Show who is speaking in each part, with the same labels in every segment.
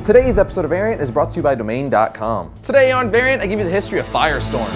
Speaker 1: Today's episode of Variant is brought to you by Domain.com. Today on Variant, I give you the history of Firestorm.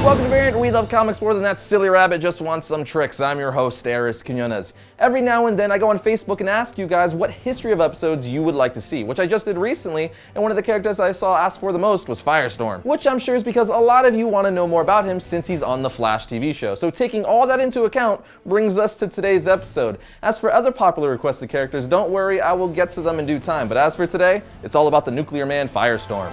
Speaker 1: Welcome to Variant. We love comics more than that silly rabbit just wants some tricks. I'm your host, Arris. Every now and then I go on Facebook and ask you guys what history of episodes you would like to see, which I just did recently, and one of the characters I saw asked for the most was Firestorm, which I'm sure is because a lot of you want to know more about him since he's on the Flash TV show. So taking all that into account brings us to today's episode. As for other popular requested characters, don't worry, I will get to them in due time. But as for today, it's all about the nuclear man Firestorm.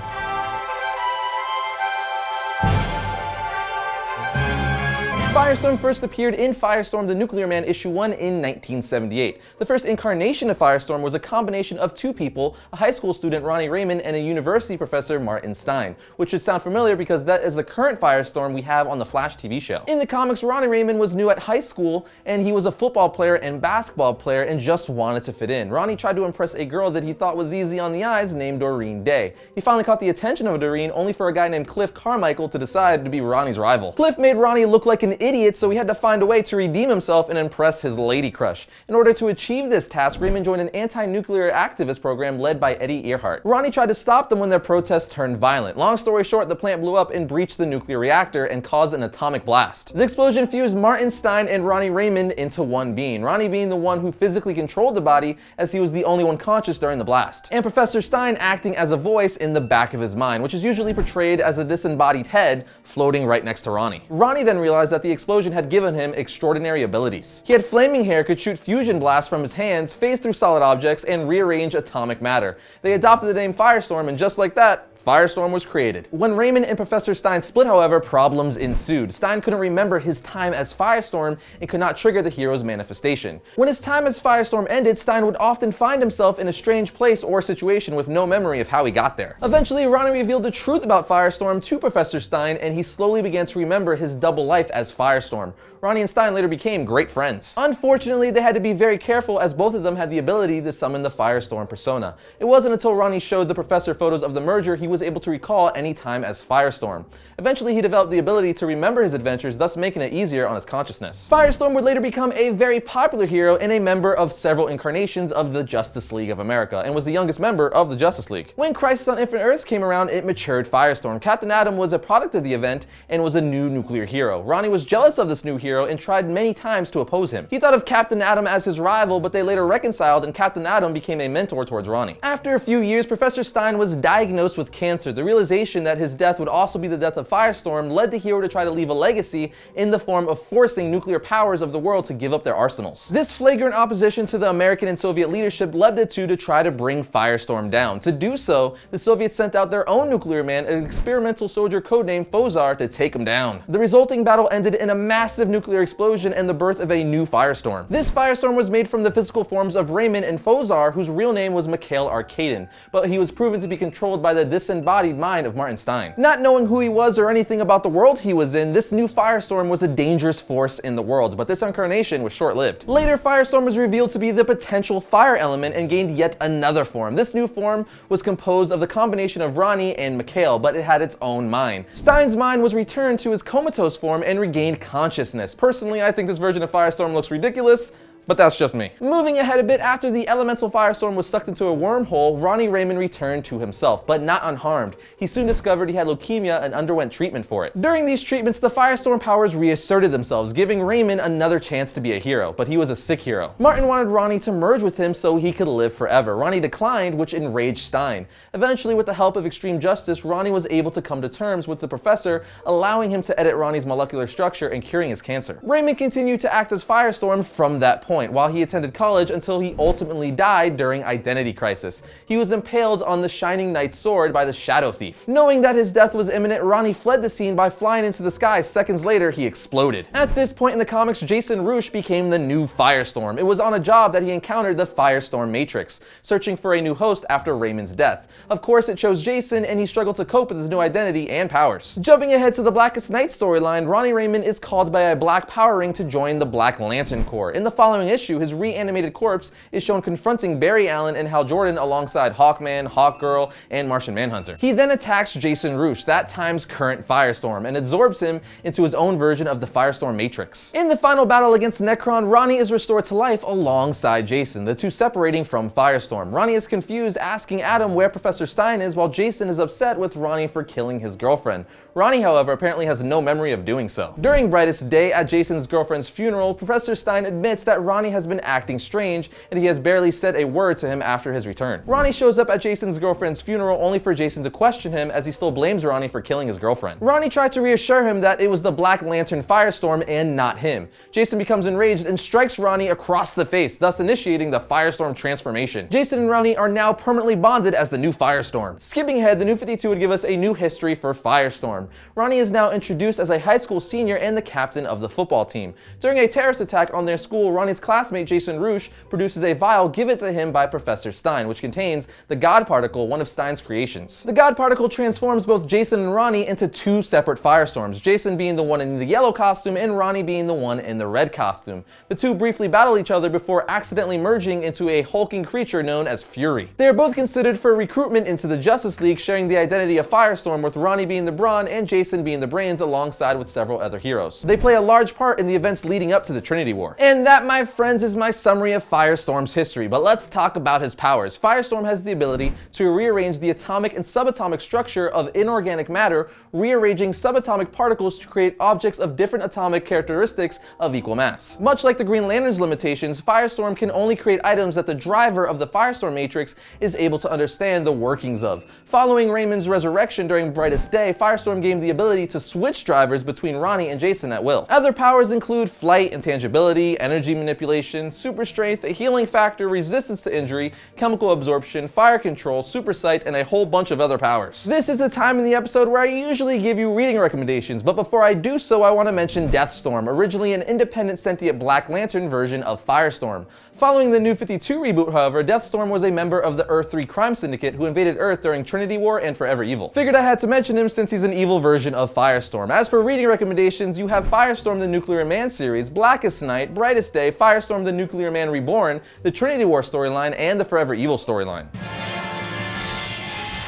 Speaker 1: Firestorm first appeared in Firestorm the Nuclear Man issue 1 in 1978. The first incarnation of Firestorm was a combination of two people, a high school student Ronnie Raymond and a university professor Martin Stein, which should sound familiar because that is the current Firestorm we have on the Flash TV show. In the comics, Ronnie Raymond was new at high school and he was a football player and basketball player and just wanted to fit in. Ronnie tried to impress a girl that he thought was easy on the eyes named Doreen Day. He finally caught the attention of Doreen only for a guy named Cliff Carmichael to decide to be Ronnie's rival. Cliff made Ronnie look like an idiot, so he had to find a way to redeem himself and impress his lady crush. In order to achieve this task, Raymond joined an anti-nuclear activist program led by Eddie Earhart. Ronnie tried to stop them when their protests turned violent. Long story short, the plant blew up and breached the nuclear reactor and caused an atomic blast. The explosion fused Martin Stein and Ronnie Raymond into one being, Ronnie being the one who physically controlled the body as he was the only one conscious during the blast, and Professor Stein acting as a voice in the back of his mind, which is usually portrayed as a disembodied head floating right next to Ronnie. Ronnie then realized that the explosion had given him extraordinary abilities. He had flaming hair, could shoot fusion blasts from his hands, phase through solid objects, and rearrange atomic matter. They adopted the name Firestorm, and just like that, Firestorm was created. When Raymond and Professor Stein split, however, problems ensued. Stein couldn't remember his time as Firestorm and could not trigger the hero's manifestation. When his time as Firestorm ended, Stein would often find himself in a strange place or situation with no memory of how he got there. Eventually, Ronnie revealed the truth about Firestorm to Professor Stein, and he slowly began to remember his double life as Firestorm. Ronnie and Stein later became great friends. Unfortunately, they had to be very careful as both of them had the ability to summon the Firestorm persona. It wasn't until Ronnie showed the professor photos of the merger he was able to recall any time as Firestorm. Eventually, he developed the ability to remember his adventures, thus making it easier on his consciousness. Firestorm would later become a very popular hero and a member of several incarnations of the Justice League of America, and was the youngest member of the Justice League. When Crisis on Infinite Earths came around, it matured Firestorm. Captain Atom was a product of the event and was a new nuclear hero. Ronnie was jealous of this new hero and tried many times to oppose him. He thought of Captain Atom as his rival, but they later reconciled and Captain Atom became a mentor towards Ronnie. After a few years, Professor Stein was diagnosed with cancer. The realization that his death would also be the death of Firestorm led the hero to try to leave a legacy in the form of forcing nuclear powers of the world to give up their arsenals. This flagrant opposition to the American and Soviet leadership led the two to try to bring Firestorm down. To do so, the Soviets sent out their own nuclear man, an experimental soldier codenamed Fozar, to take him down. The resulting battle ended in a massive nuclear explosion and the birth of a new Firestorm. This Firestorm was made from the physical forms of Raymond and Fozar, whose real name was Mikhail Arcadin, but he was proven to be controlled by the disembodied mind of Martin Stein. Not knowing who he was or anything about the world he was in, this new Firestorm was a dangerous force in the world, but this incarnation was short-lived. Later, Firestorm was revealed to be the potential fire element and gained yet another form. This new form was composed of the combination of Ronnie and Mikhail, but it had its own mind. Stein's mind was returned to his comatose form and regained consciousness. Personally, I think this version of Firestorm looks ridiculous, but that's just me. Moving ahead a bit, after the elemental Firestorm was sucked into a wormhole, Ronnie Raymond returned to himself, but not unharmed. He soon discovered he had leukemia and underwent treatment for it. During these treatments, the Firestorm powers reasserted themselves, giving Raymond another chance to be a hero, but he was a sick hero. Martin wanted Ronnie to merge with him so he could live forever. Ronnie declined, which enraged Stein. Eventually, with the help of extreme justice, Ronnie was able to come to terms with the professor, allowing him to edit Ronnie's molecular structure and curing his cancer. Raymond continued to act as Firestorm from that point, while he attended college until he ultimately died during Identity Crisis. He was impaled on the Shining Knight's sword by the Shadow Thief. Knowing that his death was imminent, Ronnie fled the scene by flying into the sky. Seconds later, he exploded. At this point in the comics, Jason Roosh became the new Firestorm. It was on a job that he encountered the Firestorm Matrix, searching for a new host after Raymond's death. Of course, it chose Jason, and he struggled to cope with his new identity and powers. Jumping ahead to the Blackest Night storyline, Ronnie Raymond is called by a Black Power Ring to join the Black Lantern Corps. In the following following issue, his reanimated corpse is shown confronting Barry Allen and Hal Jordan alongside Hawkman, Hawkgirl, and Martian Manhunter. He then attacks Jason Roosh, that time's current Firestorm, and absorbs him into his own version of the Firestorm Matrix. In the final battle against Necron, Ronnie is restored to life alongside Jason, the two separating from Firestorm. Ronnie is confused, asking Adam where Professor Stein is, while Jason is upset with Ronnie for killing his girlfriend. Ronnie, however, apparently has no memory of doing so. During Brightest Day, at Jason's girlfriend's funeral, Professor Stein admits that Ronnie has been acting strange, and he has barely said a word to him after his return. Ronnie shows up at Jason's girlfriend's funeral only for Jason to question him, as he still blames Ronnie for killing his girlfriend. Ronnie tried to reassure him that it was the Black Lantern Firestorm and not him. Jason becomes enraged and strikes Ronnie across the face, thus initiating the Firestorm transformation. Jason and Ronnie are now permanently bonded as the new Firestorm. Skipping ahead, the New 52 would give us a new history for Firestorm. Ronnie is now introduced as a high school senior and the captain of the football team. During a terrorist attack on their school, Ronnie's classmate Jason Roosh produces a vial given to him by Professor Stein, which contains the God Particle, one of Stein's creations. The God Particle transforms both Jason and Ronnie into two separate Firestorms, Jason being the one in the yellow costume and Ronnie being the one in the red costume. The two briefly battle each other before accidentally merging into a hulking creature known as Fury. They are both considered for recruitment into the Justice League, sharing the identity of Firestorm, with Ronnie being the brawn and Jason being the brains, alongside with several other heroes. They play a large part in the events leading up to the Trinity War. And that, my friends, is my summary of Firestorm's history, but let's talk about his powers. Firestorm has the ability to rearrange the atomic and subatomic structure of inorganic matter, rearranging subatomic particles to create objects of different atomic characteristics of equal mass. Much like the Green Lantern's limitations, Firestorm can only create items that the driver of the Firestorm Matrix is able to understand the workings of. Following Raymond's resurrection during Brightest Day, Firestorm gained the ability to switch drivers between Ronnie and Jason at will. Other powers include flight, intangibility, energy manipulation, super strength, a healing factor, resistance to injury, chemical absorption, fire control, super sight, and a whole bunch of other powers. This is the time in the episode where I usually give you reading recommendations, but before I do so, I want to mention Deathstorm, originally an independent sentient Black Lantern version of Firestorm. Following the New 52 reboot, however, Deathstorm was a member of the Earth-3 crime syndicate who invaded Earth during Trinity War and Forever Evil. Figured I had to mention him since he's an evil version of Firestorm. As for reading recommendations, you have Firestorm the Nuclear Man series, Blackest Night, Brightest Day, Firestorm the Nuclear Man Reborn, the Trinity War storyline, and the Forever Evil storyline.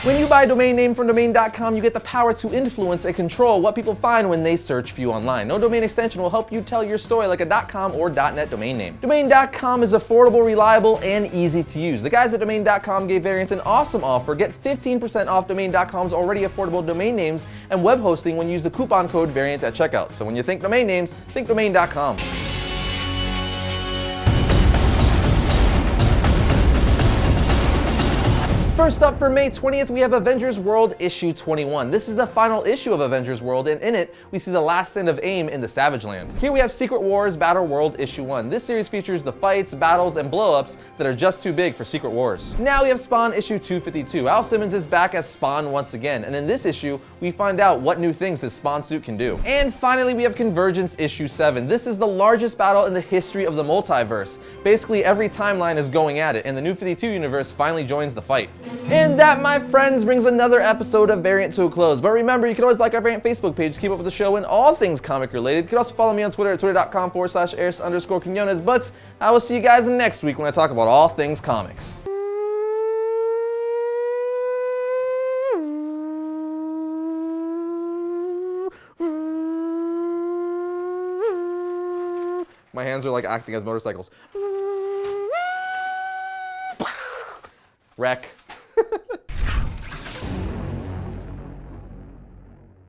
Speaker 1: When you buy a domain name from domain.com, you get the power to influence and control what people find when they search for you online. No domain extension will help you tell your story like a .com or .net domain name. Domain.com is affordable, reliable, and easy to use. The guys at domain.com gave Variants an awesome offer. Get 15% off domain.com's already affordable domain names and web hosting when you use the coupon code Variant at checkout. So when you think domain names, think domain.com. First up, for May 20th, we have Avengers World issue 21. This is the final issue of Avengers World, and in it, we see the last stand of AIM in the Savage Land. Here we have Secret Wars Battle World issue 1. This series features the fights, battles, and blow-ups that are just too big for Secret Wars. Now we have Spawn issue 252. Al Simmons is back as Spawn once again, and in this issue, we find out what new things his Spawn suit can do. And finally, we have Convergence issue 7. This is the largest battle in the history of the multiverse. Basically, every timeline is going at it, and the New 52 universe finally joins the fight. And that, my friends, brings another episode of Variant to a close. But remember, you can always like our Variant Facebook page to keep up with the show and all things comic related. You can also follow me on Twitter at twitter.com/Arris_Quinones. But I will see you guys next week when I talk about all things comics. My hands are like acting as motorcycles. Wreck.